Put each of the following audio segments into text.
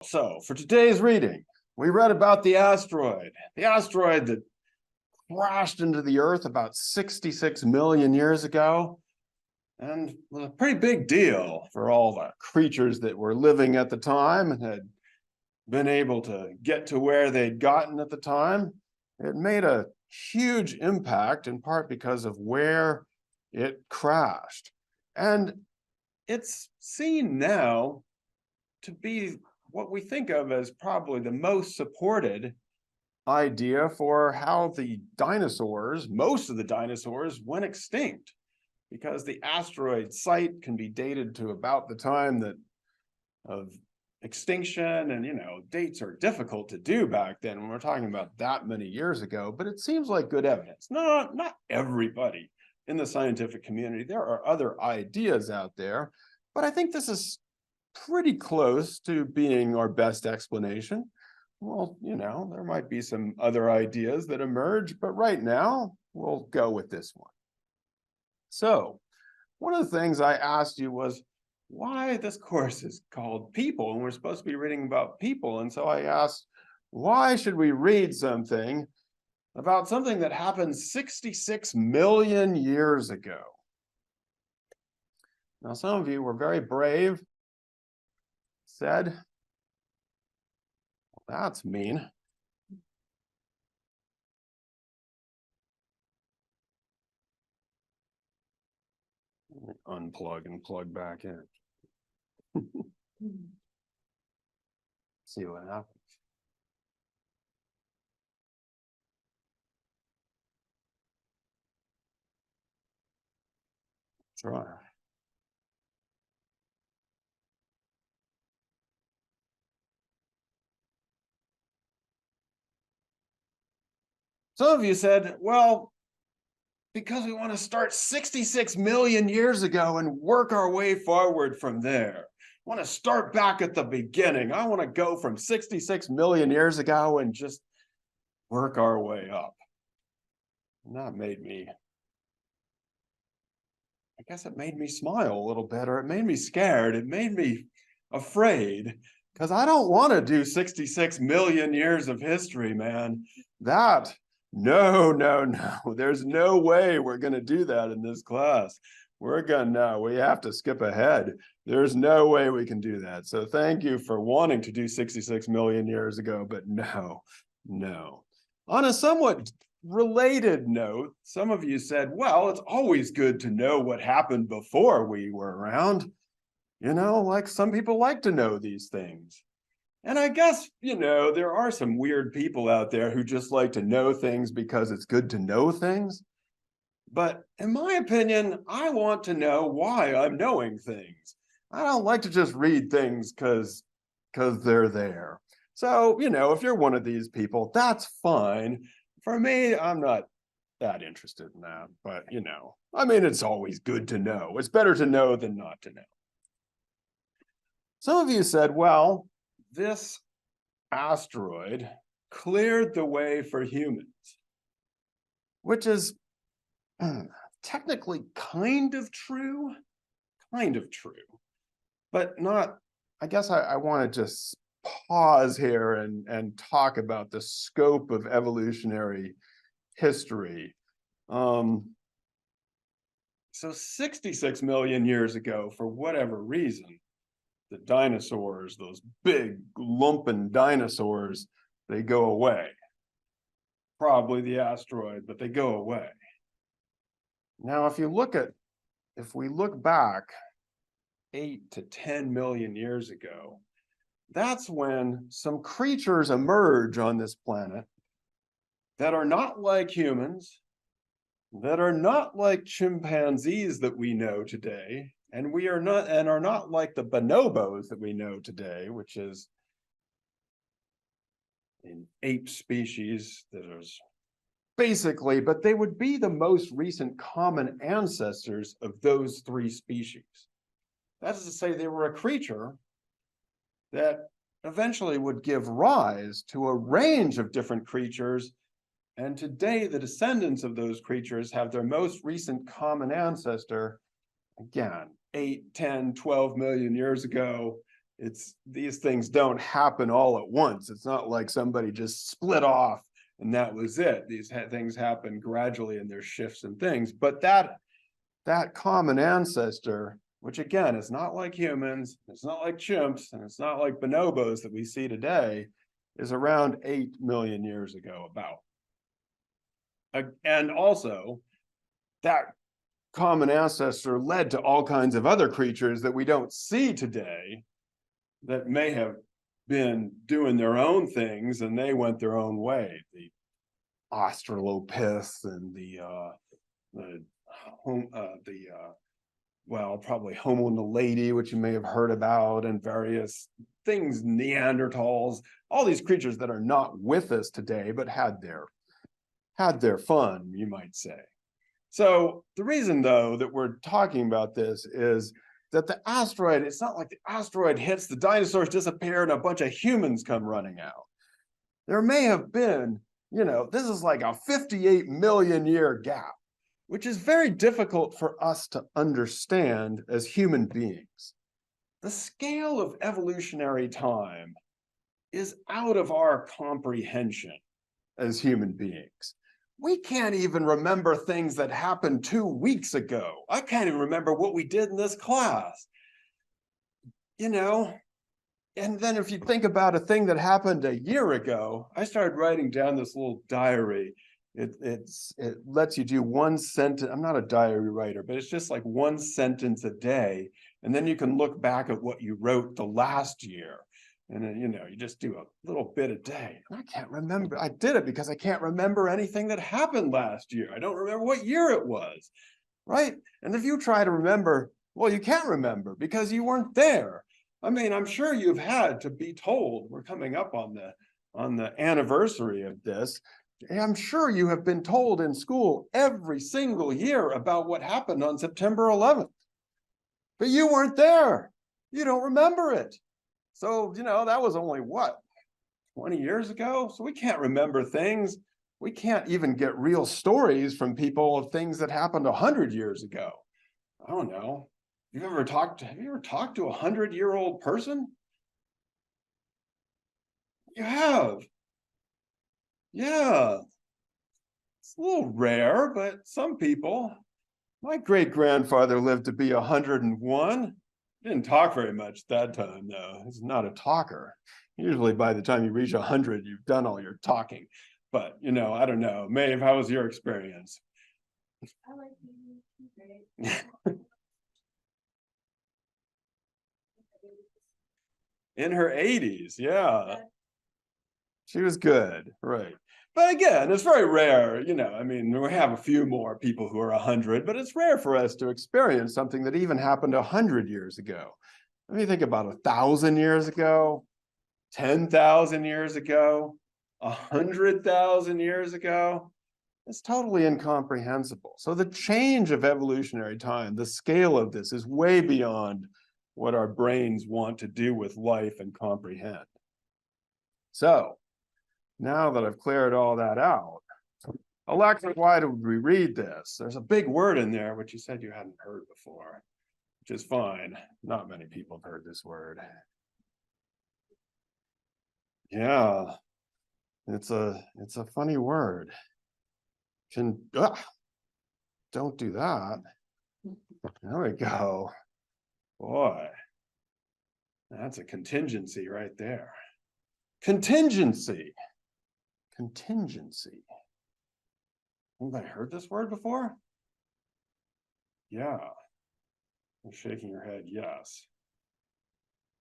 So for today's reading, we read about the asteroid that crashed into the Earth about 66 million years ago, and was a pretty big deal for all the creatures that were living at the time and had been able to get to where they'd gotten at the time. It made a huge impact, in part because of where it crashed. And it's seen now to be what we think of as probably the most supported idea for how the dinosaurs, most of the dinosaurs, went extinct, because the asteroid site can be dated to about the time of extinction, and dates are difficult to do back then when we're talking about that many years ago, but it seems like good evidence. Not everybody in the scientific community, there are other ideas out there, but I think this is pretty close to being our best explanation. Well, there might be some other ideas that emerge, but right now we'll go with this one. So one of the things I asked you was why this course is called People, and we're supposed to be reading about people. And so I asked, why should we read something about something that happened 66 million years ago? Now, some of you were very brave, said, well, that's mean. Unplug and plug back in. See what happens. Try. Some of you said, well, because we want to start 66 million years ago and work our way forward from there. I want to start back at the beginning. I want to go from 66 million years ago and just work our way up. And that made me, I guess it made me smile a little bit, or it made me scared. It made me afraid, because I don't want to do 66 million years of history, man. No. There's no way we're going to do that in this class. We have to skip ahead. There's no way we can do that. So thank you for wanting to do 66 million years ago, but no. On a somewhat related note, some of you said, well, it's always good to know what happened before we were around. Like some people like to know these things. And I guess, there are some weird people out there who just like to know things because it's good to know things. But in my opinion, I want to know why I'm knowing things. I don't like to just read things because they're there. So, if you're one of these people, that's fine. For me, I'm not that interested in that. But, it's always good to know. It's better to know than not to know. Some of you said, well, this asteroid cleared the way for humans, which is technically kind of true, but not. I guess I want to just pause here and talk about the scope of evolutionary history. So 66 million years ago, for whatever reason, the dinosaurs, those big lumping dinosaurs, they go away. Probably the asteroid, but they go away. Now, if we look back 8 to 10 million years ago, that's when some creatures emerge on this planet that are not like humans, that are not like chimpanzees that we know today, and are not like the bonobos that we know today, which is an ape species that is basically, but they would be the most recent common ancestors of those three species. That is to say, they were a creature that eventually would give rise to a range of different creatures. And today, the descendants of those creatures have their most recent common ancestor, again, 8, 10, 12 million years ago, these things don't happen all at once. It's not like somebody just split off and that was it. These things happen gradually and there's shifts and things. But that common ancestor, which again is not like humans, it's not like chimps, and it's not like bonobos that we see today, is around 8 million years ago about. And also, that common ancestor led to all kinds of other creatures that we don't see today that may have been doing their own things and they went their own way. The Australopiths and well, probably Homo naledi, which you may have heard about, and various things, Neanderthals, all these creatures that are not with us today, but had their fun, you might say. So the reason, though, that we're talking about this is that the asteroid, it's not like the asteroid hits, the dinosaurs disappear, and a bunch of humans come running out. There may have been, this is like a 58 million year gap, which is very difficult for us to understand as human beings. The scale of evolutionary time is out of our comprehension as human beings. We can't even remember things that happened 2 weeks ago. I can't even remember what we did in this class. And then if you think about a thing that happened a year ago, I started writing down this little diary. It lets you do one sentence. I'm not a diary writer, but it's just like one sentence a day. And then you can look back at what you wrote the last year. And then, you just do a little bit a day. And I can't remember. I did it because I can't remember anything that happened last year. I don't remember what year it was, right? And if you try to remember, well, you can't remember because you weren't there. I mean, I'm sure you've had to be told, we're coming up on the anniversary of this. I'm sure you have been told in school every single year about what happened on September 11th. But you weren't there. You don't remember it. So, that was only what, 20 years ago? So we can't remember things. We can't even get real stories from people of things that happened 100 years ago. I don't know. Have you ever talked to a 100-year-old person? You have. Yeah. It's a little rare, but some people. My great-grandfather lived to be 101. Didn't talk very much at that time, though. He's not a talker. Usually by the time you reach 100, you've done all your talking. But, I don't know. Maeve, how was your experience? I like you. Great. In her 80s, yeah. She was good, right. But again, it's very rare, I mean, we have a few more people who are 100, but it's rare for us to experience something that even happened 100 years ago. Let me think about 1,000 years ago, 10,000 years ago, 100,000 years ago. It's totally incomprehensible. So the change of evolutionary time, the scale of this is way beyond what our brains want to do with life and comprehend. So now that I've cleared all that out, Alexa, why did we read this? There's a big word in there, which you said you hadn't heard before, which is fine. Not many people have heard this word. Yeah, it's a funny word. Don't do that. There we go. Boy, that's a contingency right there. Contingency. Contingency. Anybody heard this word before? Yeah. You're shaking your head, yes.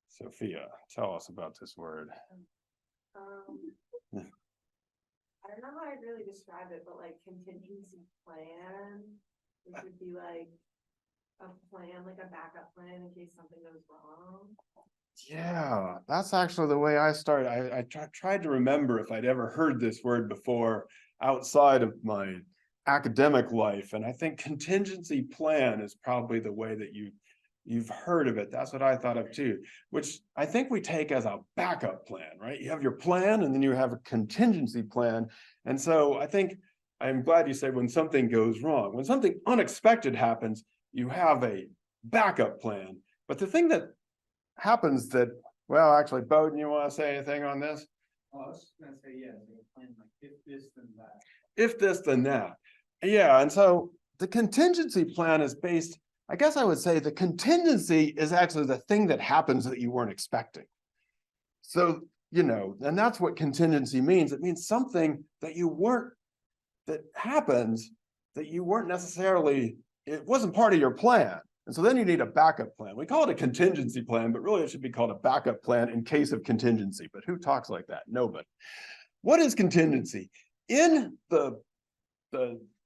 Sophia, tell us about this word. I don't know how I'd really describe it, but like contingency plan, which would be like a plan, like a backup plan in case something goes wrong. Yeah, that's actually the way I started. I tried to remember if I'd ever heard this word before outside of my academic life. And I think contingency plan is probably the way that you've heard of it. That's what I thought of too, which I think we take as a backup plan, right? You have your plan and then you have a contingency plan. And so I think I'm glad you said when something goes wrong, when something unexpected happens, you have a backup plan. But the thing that happens that Well, actually, Bowden, you want to say anything on this? Oh, I was just gonna say, yeah, they were playing like if this, then that. If this, then that. Yeah, and so the contingency plan is based, I guess I would say the contingency is actually the thing that happens that you weren't expecting. So, and that's what contingency means. It means something that that happens that you weren't necessarily, it wasn't part of your plan. And so then you need a backup plan. We call it a contingency plan, but really it should be called a backup plan in case of contingency. But who talks like that? Nobody. What is contingency? In the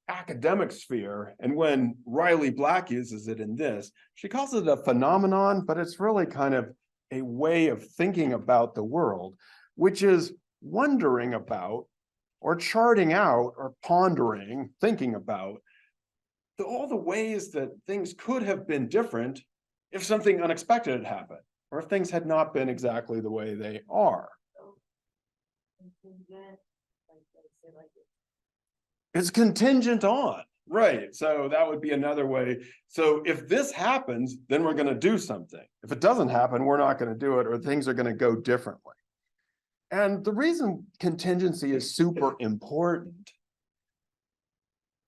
academic sphere, and when Riley Black uses it in this, she calls it a phenomenon, but it's really kind of a way of thinking about the world, which is wondering about or charting out or pondering, thinking about all the ways that things could have been different if something unexpected had happened, or if things had not been exactly the way they are. It's contingent on, right? So that would be another way. So if this happens, then we're going to do something. If it doesn't happen, we're not going to do it, or things are going to go differently. And the reason contingency is super important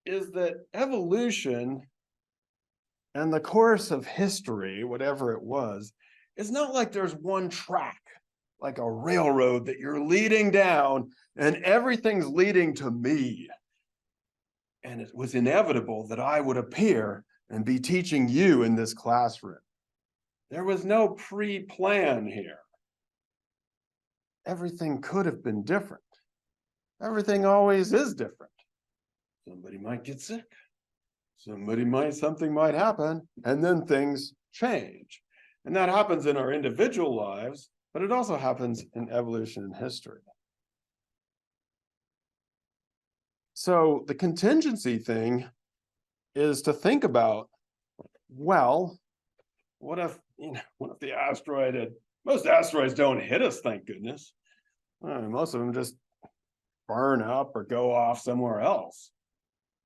is that evolution and the course of history, whatever it was, it's not like there's one track, like a railroad that you're leading down and everything's leading to me. And it was inevitable that I would appear and be teaching you in this classroom. There was no pre-plan here. Everything could have been different. Everything always is different. Somebody might get sick. Something might happen, and then things change. And that happens in our individual lives, but it also happens in evolution and history. So the contingency thing is to think about, well, what if the asteroid had, most asteroids don't hit us, thank goodness. Most of them just burn up or go off somewhere else.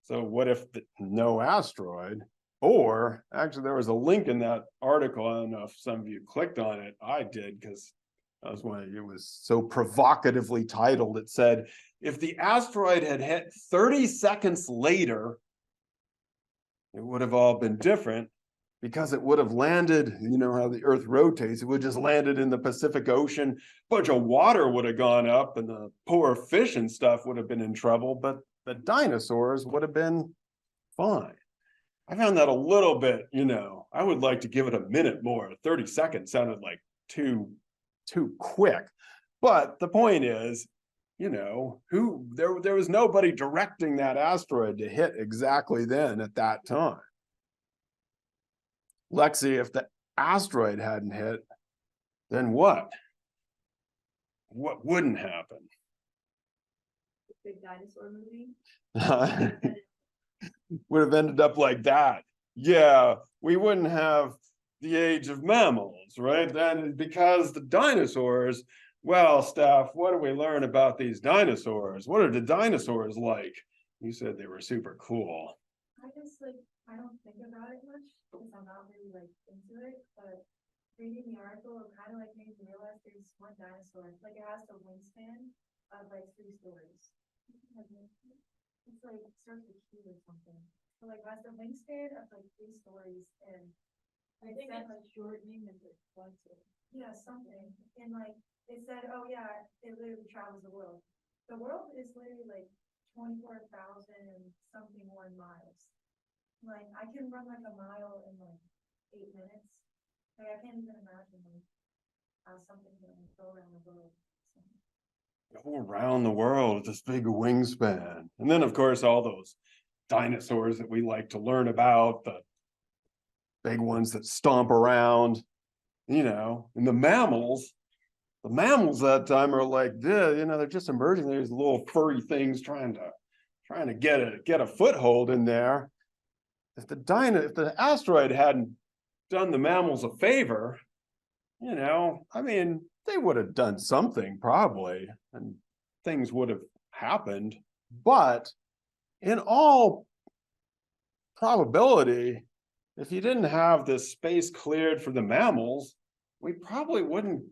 So what if no asteroid? Or actually, there was a link in that article. I don't know if some of you clicked on it. I did, because that was when it was so provocatively titled. It said, if the asteroid had hit 30 seconds later, it would have all been different, because it would have landed, you know how the Earth rotates, it would just landed in the Pacific Ocean. A bunch of water would have gone up and the poor fish and stuff would have been in trouble, but the dinosaurs would have been fine. I found that a little bit, I would like to give it a minute more. 30 seconds sounded like too quick. But the point is, there was nobody directing that asteroid to hit exactly then at that time. Lexi, if the asteroid hadn't hit, then what? What wouldn't happen? Big dinosaur movie. Would have ended up like that. Yeah, we wouldn't have the age of mammals, right? Then because the dinosaurs, well, Steph, what do we learn about these dinosaurs? What are the dinosaurs like? You said they were super cool. I don't think about it much because I'm not really into it, but reading the article, it kind of made me realize there's one dinosaur, it has a wingspan of 3 stories. It's starts with Q or something. So has the wingspan of 3 stories, and I think it's shortening and expensive. Yeah, something. And it said, oh yeah, it literally travels the world. The world is literally 24,000 something 1 miles. I can run a mile in 8 minutes. I can't even imagine how something can go around the world. Go around the world with this big wingspan. And then, of course, all those dinosaurs that we like to learn about, the big ones that stomp around, and the mammals that time are like this, they're just emerging. There's little furry things trying to get a foothold in there. If the asteroid hadn't done the mammals a favor, they would have done something probably, and things would have happened. But in all probability, if you didn't have this space cleared for the mammals, we probably wouldn't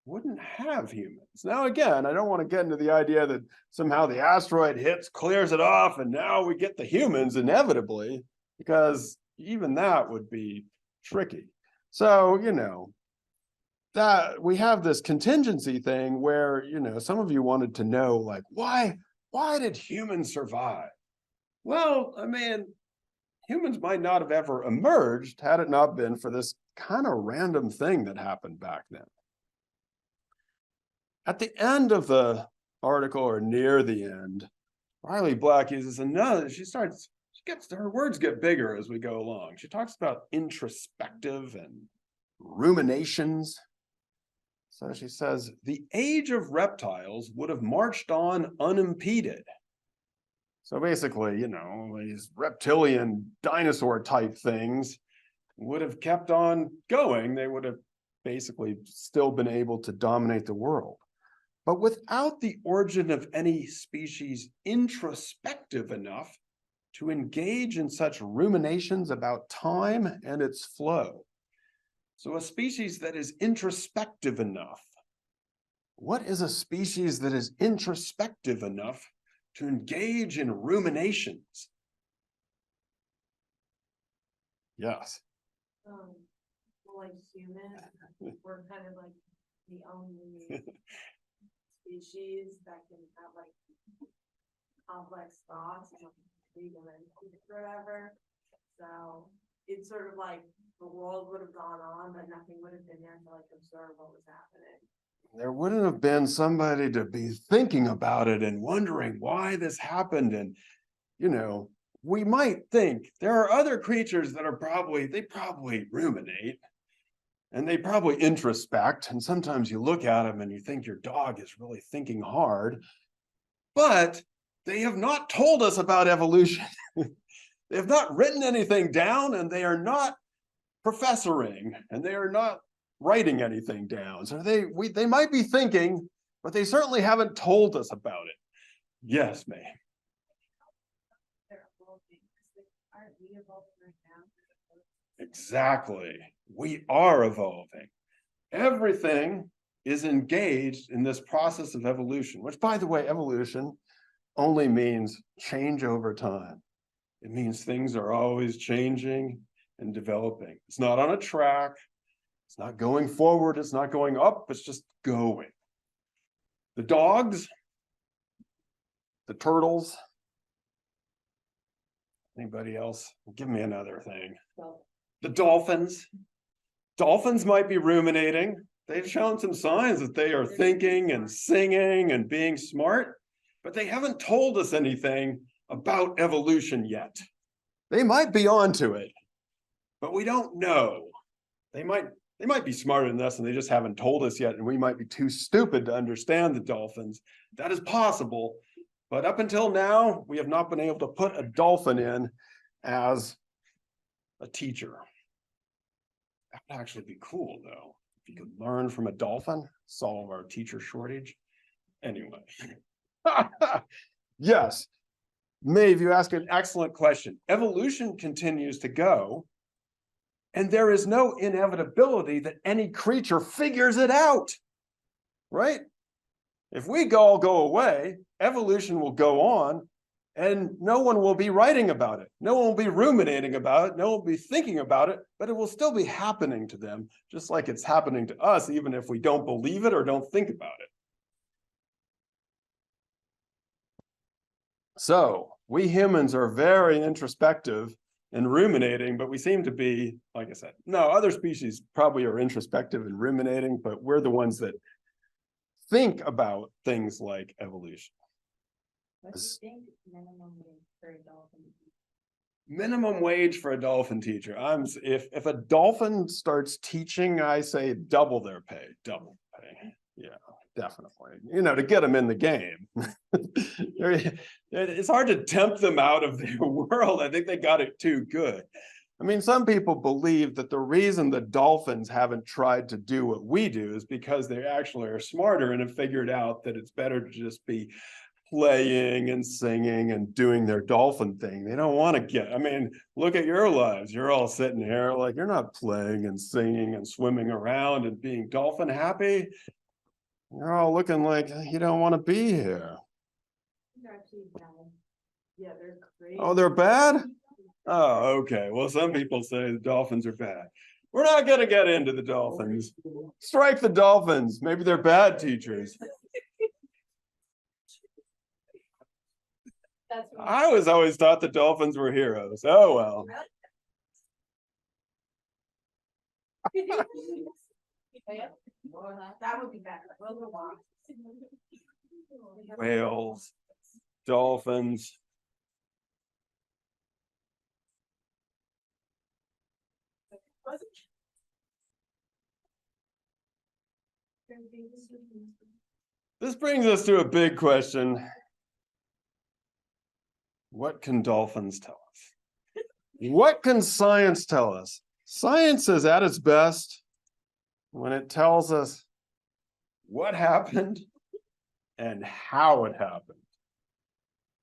wouldn't have humans. Now, again, I don't want to get into the idea that somehow the asteroid hits, clears it off, and now we get the humans inevitably, because even that would be tricky. So, that we have this contingency thing where, some of you wanted to know, like, why did humans survive? Well, I mean, humans might not have ever emerged had it not been for this kind of random thing that happened back then. At the end of the article, or near the end, Riley Black uses another, her words get bigger as we go along. She talks about introspective and ruminations. So she says, the age of reptiles would have marched on unimpeded. So basically, these reptilian dinosaur type things would have kept on going. They would have basically still been able to dominate the world. But without the origin of any species introspective enough to engage in such ruminations about time and its flow. So a species that is introspective enough. What is a species that is introspective enough to engage in ruminations? Yes. Well, like humans, we're kind of like the only species that can have like complex thoughts and whatever. So it's sort of like the world would have gone on, but nothing would have been there to like observe what was happening. There wouldn't have been somebody to be thinking about it and wondering why this happened. And, we might think there are other creatures that they probably ruminate and they probably introspect. And sometimes you look at them and you think your dog is really thinking hard, but they have not told us about evolution. They have not written anything down, and they are not professoring, and they are not writing anything down. So they might be thinking, but they certainly haven't told us about it. Yes, ma'am. Aren't we evolving right now? Exactly. We are evolving. Everything is engaged in this process of evolution, which, by the way, evolution only means change over time. It means things are always changing and developing. It's not on a track. It's not going forward. It's not going up. It's just going. The dogs, the turtles. Anybody else? Give me another thing. The dolphins. Dolphins might be ruminating. They've shown some signs that they are thinking and singing and being smart, but they haven't told us anything about evolution yet. They might be onto it, but we don't know. They might be smarter than us and they just haven't told us yet, and we might be too stupid to understand the dolphins. That is possible, but up until now, we have not been able to put a dolphin in as a teacher. That would actually be cool, though. If you could learn from a dolphin, solve our teacher shortage. Anyway. Yes. Maeve, you ask an excellent question. Evolution continues to go, and there is no inevitability that any creature figures it out, right? If we all go away, evolution will go on, and no one will be writing about it. No one will be ruminating about it. No one will be thinking about it, but it will still be happening to them, just like it's happening to us, even if we don't believe it or don't think about it. So we humans are very introspective and ruminating, but we seem to be, like I said, no, other species probably are introspective and ruminating, but we're the ones that think about things like evolution. What do you think minimum wage for a dolphin? Minimum wage for a dolphin teacher. If a dolphin starts teaching, I say double their pay, double pay. Yeah, definitely. To get them in the game. It's hard to tempt them out of their world. I think they got it too good. I mean, some people believe that the reason the dolphins haven't tried to do what we do is because they actually are smarter and have figured out that it's better to just be playing and singing and doing their dolphin thing. They don't want to look at your lives. You're all sitting here like you're not playing and singing and swimming around and being dolphin happy. You're all looking like you don't want to be here. They're actually bad. Yeah, they're great. Oh, they're bad? Oh, okay. Well, some people say the dolphins are bad. We're not going to get into the dolphins. Strike the dolphins. Maybe they're bad teachers. That's what I was always thought the dolphins were heroes. Oh, well. that would be better. We'll go on. Whales, dolphins. This brings us to a big question. What can dolphins tell us? What can science tell us? Science is at its best when it tells us what happened and how it happened.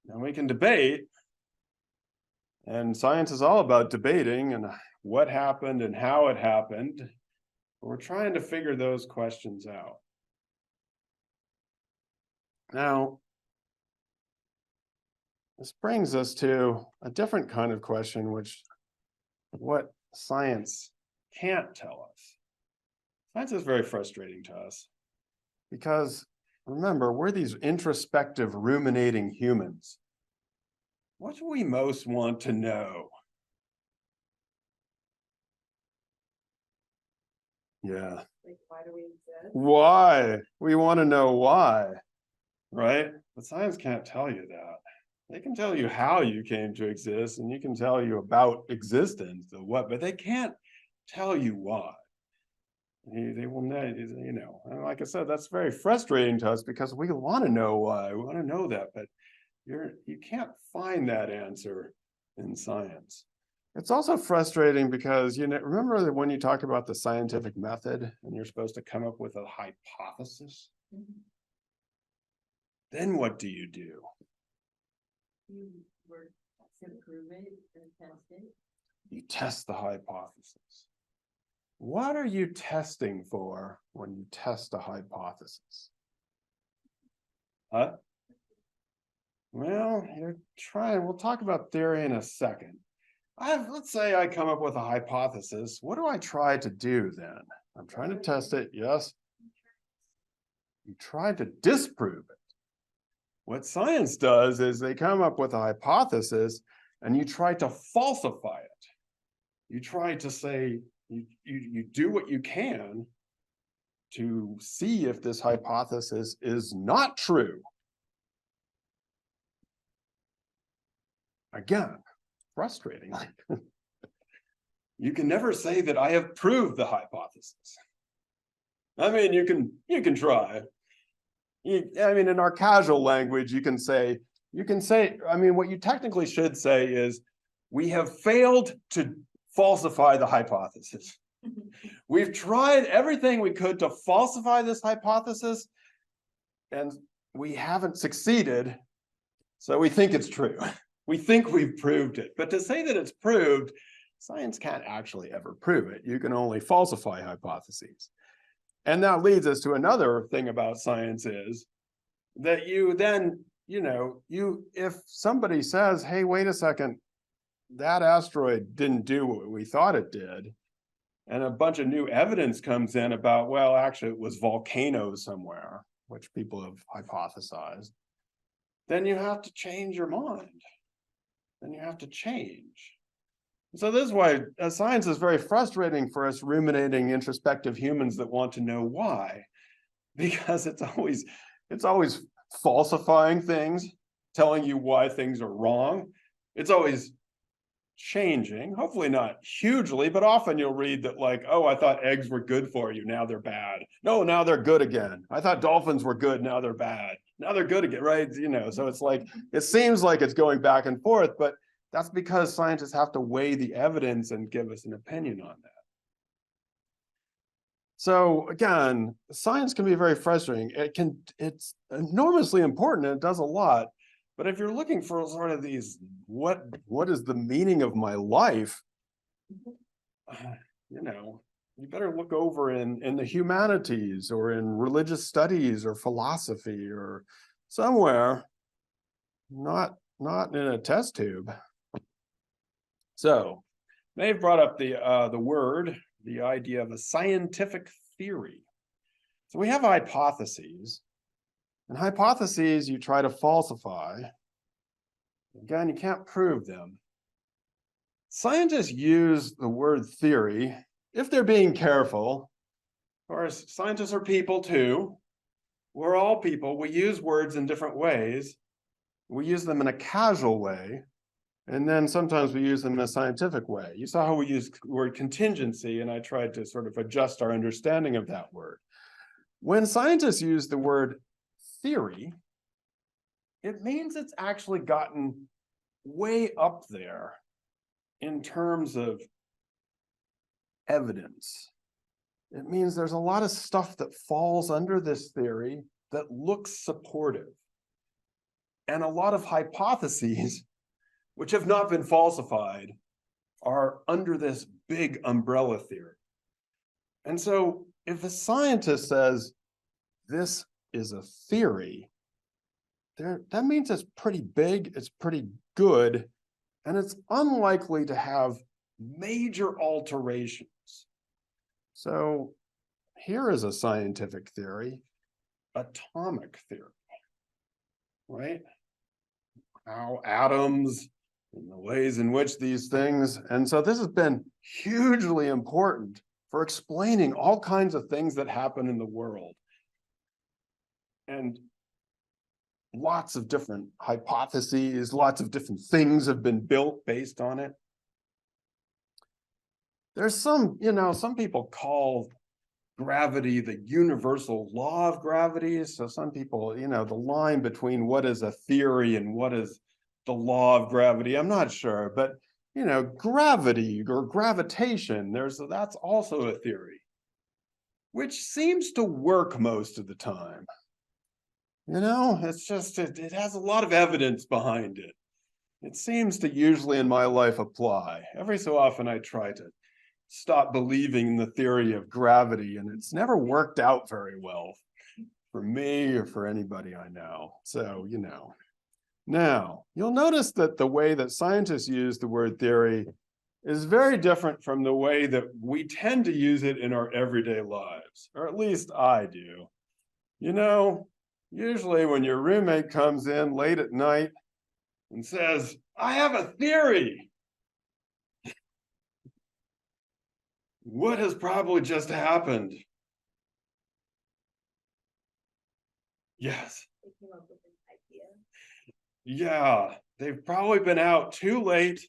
And we can debate, and science is all about debating and what happened and how it happened. We're trying to figure those questions out. Now, this brings us to a different kind of question, which what science can't tell us. Science is very frustrating to us because, remember, we're these introspective, ruminating humans. What do we most want to know? Yeah. Like, why do we exist? Why? We want to know why, right? But science can't tell you that. They can tell you how you came to exist, and you can tell you about existence, the what, but they can't tell you why. They will know, and like I said, that's very frustrating to us because we want to know why. We want to know that, but you can't find that answer in science. It's also frustrating because, remember that when you talk about the scientific method and you're supposed to come up with a hypothesis, then what do? You work to prove it and test it. You test the hypothesis. What are you testing for when you test a hypothesis? Huh? Well, we'll talk about theory in a second. Let's say I come up with a hypothesis. What do I try to do then? I'm trying to test it, yes. You try to disprove it. What science does is they come up with a hypothesis and you try to falsify it. You try to say, you do what you can to see if this hypothesis is not true. Again, frustrating. You can never say that I have proved the hypothesis. I mean, you can try. In our casual language, you can say, what you technically should say is, we have failed to falsify the hypothesis. We've tried everything we could to falsify this hypothesis, and we haven't succeeded, so we think it's true. We think we've proved it. But to say that it's proved, science can't actually ever prove it. You can only falsify hypotheses. And that leads us to another thing about science is that you then, if somebody says, hey, wait a second, that asteroid didn't do what we thought it did, and a bunch of new evidence comes in about, well, actually it was volcanoes somewhere, which people have hypothesized, then you have to change your mind. Then you have to change. So this is why science is very frustrating for us ruminating, introspective humans that want to know why, because it's always falsifying things, telling you why things are wrong. It's always changing, hopefully not hugely, but often you'll read that like, oh, I thought eggs were good for you, now they're bad. No, now they're good again. I thought dolphins were good, now they're bad. Now they're good again, right? So it's like, it seems like it's going back and forth, but that's because scientists have to weigh the evidence and give us an opinion on that. So again, science can be very frustrating. It's enormously important and it does a lot. But if you're looking for sort of these, what is the meaning of my life? you better look over in the humanities or in religious studies or philosophy or somewhere, not in a test tube. So they've brought up the idea of a scientific theory. So we have hypotheses, and hypotheses you try to falsify. Again, you can't prove them. Scientists use the word theory if they're being careful. Of course, scientists are people too. We're all people. We use words in different ways. We use them in a casual way, and then sometimes we use them in a scientific way. You saw how we used the word contingency, and I tried to sort of adjust our understanding of that word. When scientists use the word theory, it means it's actually gotten way up there in terms of evidence. It means there's a lot of stuff that falls under this theory that looks supportive, and a lot of hypotheses which have not been falsified are under this big umbrella theory. And so if a scientist says this is a theory, that means it's pretty big, it's pretty good, and it's unlikely to have major alterations. So here is a scientific theory, atomic theory, right? How atoms and the ways in which these things, and so this has been hugely important for explaining all kinds of things that happen in the world. And lots of different hypotheses, lots of different things have been built based on it. There's some people call gravity the universal law of gravity. So some people, the line between what is a theory and what is the law of gravity, I'm not sure, but gravity or gravitation, that's also a theory, which seems to work most of the time. It's just, it has a lot of evidence behind it. It seems to usually in my life apply. Every so often I try to stop believing in the theory of gravity, and it's never worked out very well for me or for anybody I know. So, Now, you'll notice that the way that scientists use the word theory is very different from the way that we tend to use it in our everyday lives, or at least I do. Usually when your roommate comes in late at night and says, I have a theory, what has probably just happened? Yes. They came up with an idea. Yeah, they've probably been out too late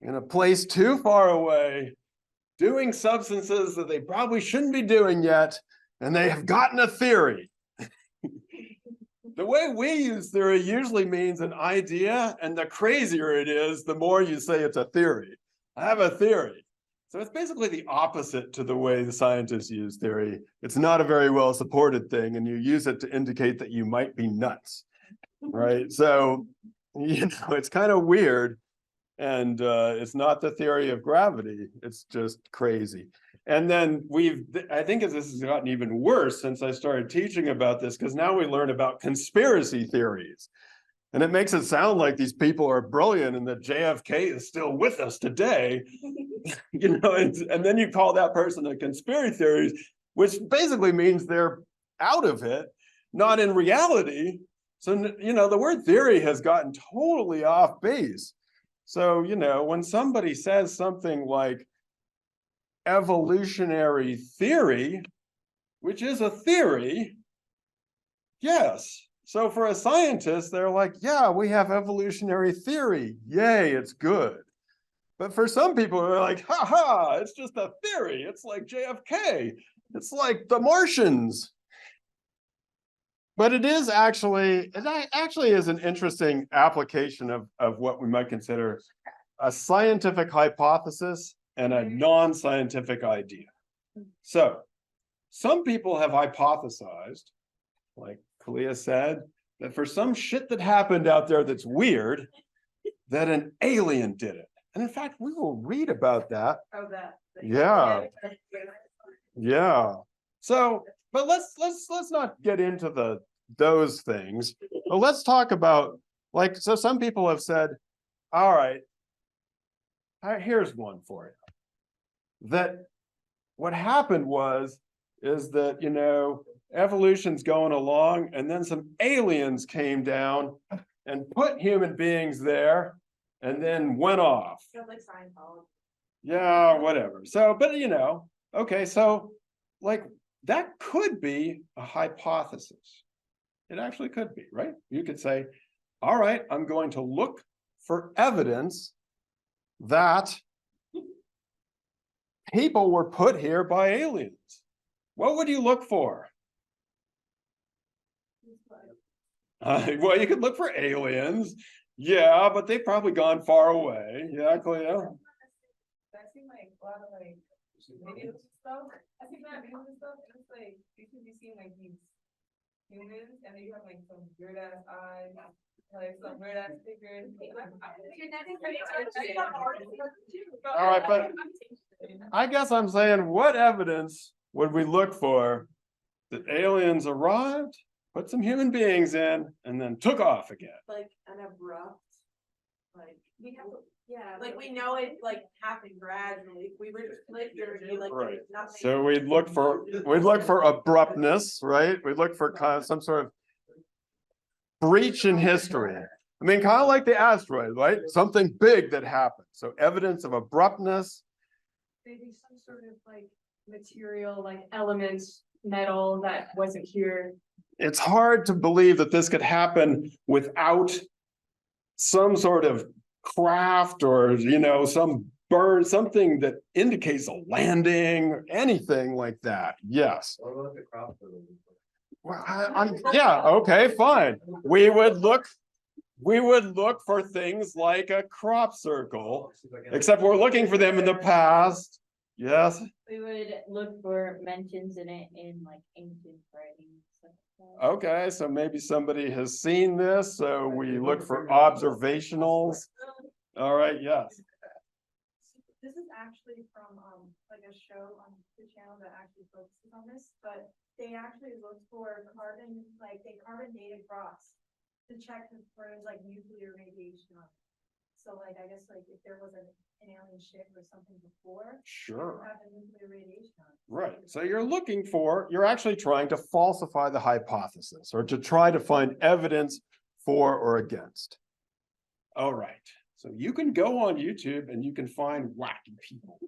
in a place too far away, doing substances that they probably shouldn't be doing yet, and they have gotten a theory. The way we use theory usually means an idea, and the crazier it is, the more you say it's a theory. I have a theory. So it's basically the opposite to the way the scientists use theory. It's not a very well supported thing, and you use it to indicate that you might be nuts, right? So, it's kind of weird, and it's not the theory of gravity. It's just crazy. And then I think this has gotten even worse since I started teaching about this, because now we learn about conspiracy theories. And it makes it sound like these people are brilliant and that JFK is still with us today. And then you call that person a conspiracy theorist, which basically means they're out of it, not in reality. So, the word theory has gotten totally off base. So, when somebody says something like evolutionary theory, which is a theory, yes. So for a scientist, they're like, yeah, we have evolutionary theory. Yay, it's good. But for some people, they're like, ha ha, it's just a theory. It's like JFK. It's like the Martians. But it actually is an interesting application of what we might consider a scientific hypothesis and a non-scientific idea. So some people have hypothesized, like Kalia said, that for some shit that happened out there that's weird, that an alien did it. And in fact, we will read about that. Oh, that. Yeah. Yeah. So, but let's not get into those things. But let's talk about, like, so some people have said, all right, here's one for you. That what happened is that, you know, evolution's going along, and then some aliens came down and put human beings there and then went off. Sounds like Seinfeld. Yeah, whatever. So, but you know, okay, so like that could be a hypothesis. It actually could be, right? You could say, all right, I'm going to look for evidence that people were put here by aliens. What would you look for? Well, you could look for aliens. Yeah, but they've probably gone far away. Yeah, Clea. I've seen like a lot of like videos and stuff. I think that videos and stuff, and it's like you can be seeing like these humans, and then you have like some weird ass eyes, like some weird ass figures. All right, but I guess I'm saying, what evidence would we look for that aliens arrived, put some human beings in, and then took off again? Like an abrupt, like, We have, Yeah. like we know it like happened gradually. We were just like there's like Right. nothing. So we'd look for abruptness, right? We'd look for kind of some sort of breach in history. I mean, kind of like the asteroid, right? Something big that happened. So evidence of abruptness. Maybe some sort of like material, like elements, metal that wasn't here. It's hard to believe that this could happen without some sort of craft or, you know, some burn, something that indicates a landing or anything like that. Yes. Well, yeah, okay, fine. We would look for things like a crop circle, except we're looking for them in the past. Yes. we would look for mentions in it in like ancient writings. Okay, so maybe somebody has seen this, so we look for observationals. All right, yes. This is actually from like a show on the channel that actually focuses on this, but they actually looked for carbon, like they carbon dated rocks to check for like nuclear radiation on it. So like I guess like if there was an alien ship or something before, Sure. have a nuclear radiation on it. Right. So you're actually trying to falsify the hypothesis or to try to find evidence for or against. All right. So you can go on YouTube and you can find wacky people,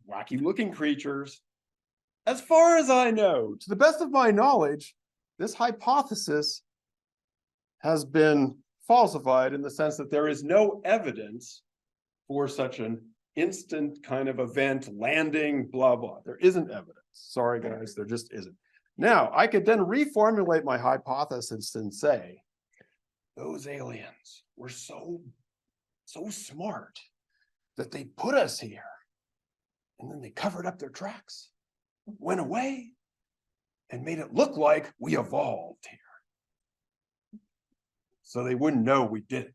wacky looking creatures. As far as I know, to the best of my knowledge, this hypothesis has been falsified in the sense that there is no evidence for such an instant kind of event, landing, blah, blah. There isn't evidence. Sorry, guys, there just isn't. Now, I could then reformulate my hypothesis and say, those aliens were so smart that they put us here, and then they covered up their tracks, went away, and made it look like we evolved here. So they wouldn't know we did it.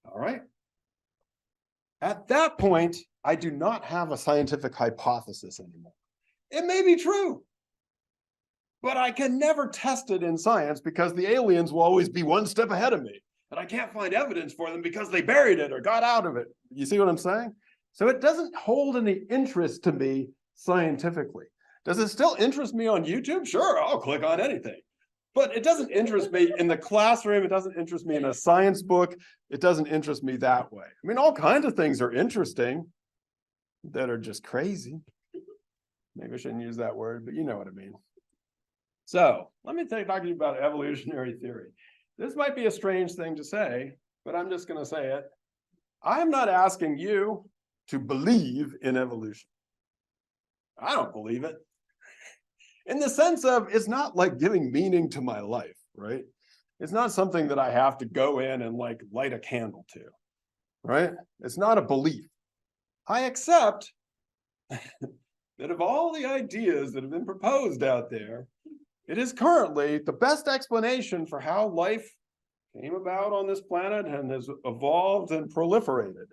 All right. At that point, I do not have a scientific hypothesis anymore. It may be true, but I can never test it in science because the aliens will always be one step ahead of me. And I can't find evidence for them because they buried it or got out of it. You see what I'm saying? So it doesn't hold any interest to me scientifically. Does it still interest me on YouTube? Sure, I'll click on anything. But it doesn't interest me in the classroom. It doesn't interest me in a science book. It doesn't interest me that way. I mean, all kinds of things are interesting that are just crazy. Maybe I shouldn't use that word, but you know what I mean. So let me talk to you about evolutionary theory. This might be a strange thing to say, but I'm just going to say it. I'm not asking you to believe in evolution. I don't believe it. In the sense of, it's not like giving meaning to my life, right? It's not something that I have to go in and like light a candle to, right? It's not a belief. I accept that of all the ideas that have been proposed out there, it is currently the best explanation for how life came about on this planet and has evolved and proliferated.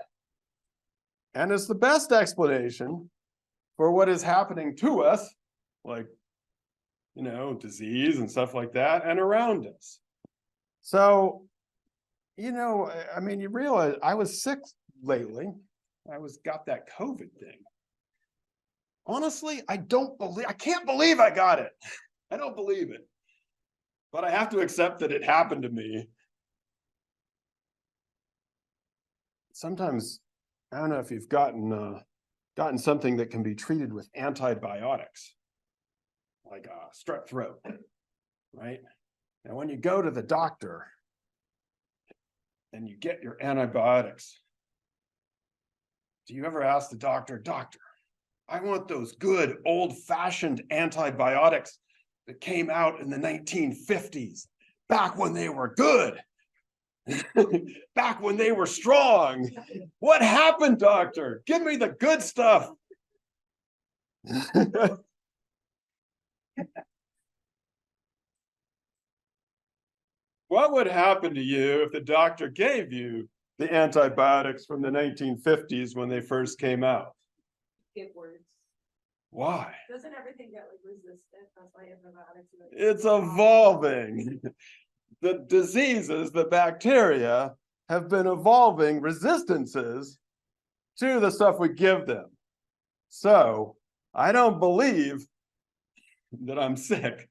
And it's the best explanation for what is happening to us, like, disease and stuff like that, and around us. So, I mean, you realize I was sick lately. Got that COVID thing. Honestly, I can't believe I got it. I don't believe it. But I have to accept that it happened to me. Sometimes, I don't know if you've gotten something that can be treated with antibiotics, like strep throat, right? Now, when you go to the doctor and you get your antibiotics, do you ever ask the doctor, "Doctor, I want those good old-fashioned antibiotics that came out in the 1950s, back when they were good, back when they were strong. What happened, doctor? Give me the good stuff." What would happen to you if the doctor gave you the antibiotics from the 1950s when they first came out? Get worse. Why? Doesn't everything get like resistant? That's why antibiotics. It's evolving. The diseases, the bacteria, have been evolving resistances to the stuff we give them. So I don't believe that I'm sick,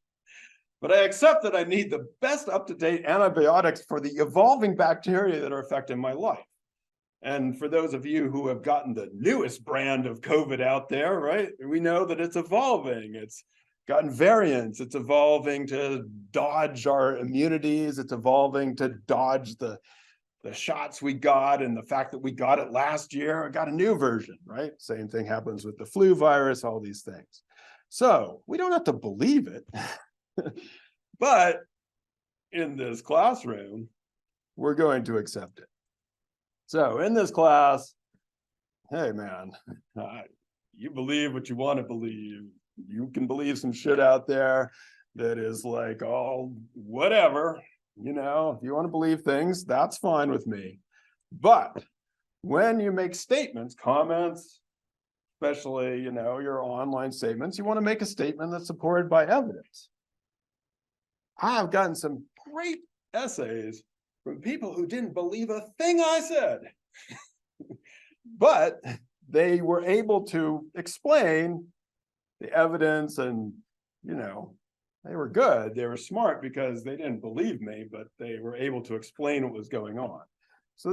but I accept that I need the best up-to-date antibiotics for the evolving bacteria that are affecting my life. And for those of you who have gotten the newest brand of COVID out there, right, we know that it's evolving. It's gotten variants. It's evolving to dodge our immunities. It's evolving to dodge the shots we got, and the fact that we got it last year. I got a new version, right? Same thing happens with the flu virus, all these things. So we don't have to believe it. But in this classroom, we're going to accept it. So in this class, hey man, you believe what you want to believe. You can believe some shit out there that is like, oh, whatever. If you want to believe things, that's fine with me. But when you make statements, comments, especially, your online statements, you want to make a statement that's supported by evidence. I have gotten some great essays from people who didn't believe a thing I said, but they were able to explain the evidence, and, they were good. They were smart because they didn't believe me, but they were able to explain what was going on.